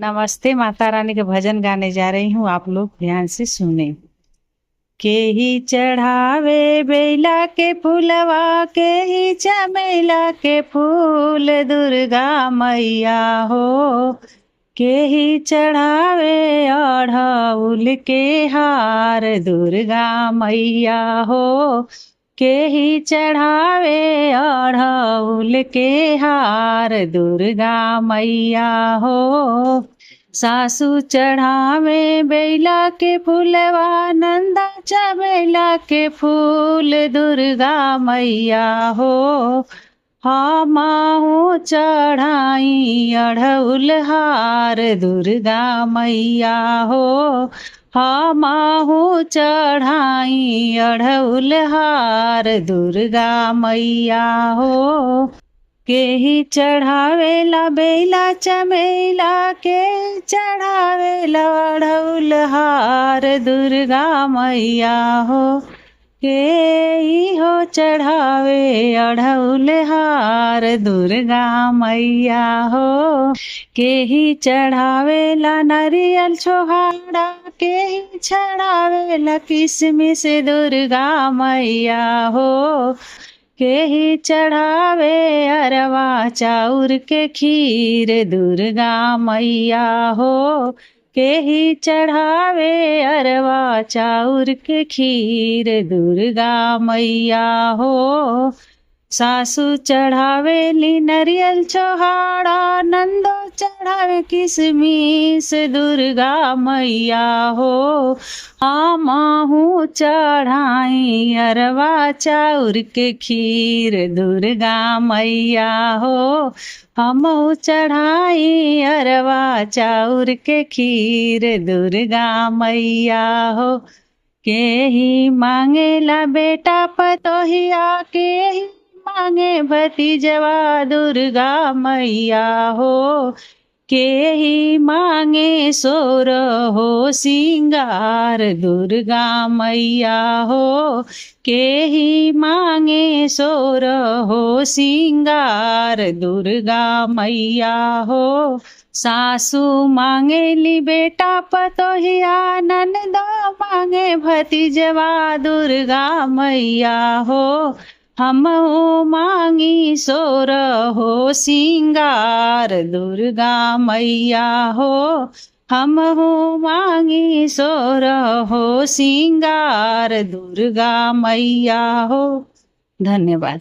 नमस्ते, माता रानी के भजन गाने जा रही हूँ, आप लोग ध्यान से सुने। के ही चढ़ावे बेला के फूलवा, के ही चमेला के फूल, दुर्गा मैया हो। के ही चढ़ावे अढ़ऊल के हार, दुर्गा मैया हो। के ही चढ़ावे अढ़ऊल के हार, दुर्गा मैया हो। सासू चढ़ावे बेला के फूलवा, नंदा चमेला के फूल, दुर्गा मैया हो। माहू चढ़ाई अढ़ऊल हार, दुर्गा मैया हो। माहू चढ़ाई अढ़ऊल हार, दुर्गा मैया हो। के ही चढ़ावेला बेला चमेला, के चढ़ावेला अढ़ऊल हार, दुर्गा मैया हो। के ही हो चढ़ावे अढ़ऊल हार, दुर्गा मैया हो। के ही चढ़ावेला नारियल छोहाड़ा, के ही चढ़ावेला किसमिस, दुर्गा मैया हो। के ही चढ़ावे अरवा चाउर के खीर, दुर्गा मैया हो। के ही चढ़ावे अरवा चाउर के खीर, दुर्गा मैया हो। सासू चढ़ावेली नरियल छोहाड़ा, नंदो चढ़ावे किसमिस, दुर्गा मैया हो। माहू चढ़ाई अरवा चाउर के खीर, दुर्गा मैया हो। हमहू चढ़ाई अरवा चाउर के खीर, दुर्गा मैया हो। के ही मांगेला बेटा पतोहिया, के ही मांगे भतीजवा, दुर्गा मैया हो। के ही मांगे सोर हो सिंगार, दुर्गा मैया हो। के ही मांगे सोर हो सिंगार, दुर्गा मैया हो। सासू मांगेली बेटा पतोहिया, ननदो मांगे भतीजवा, दुर्गा मैया हो। हमहू मांगी सोर हो सिंगार, दुर्गा मैया हो। हमहू मांगी सोर हो सिंगार, दुर्गा मैया हो। धन्यवाद।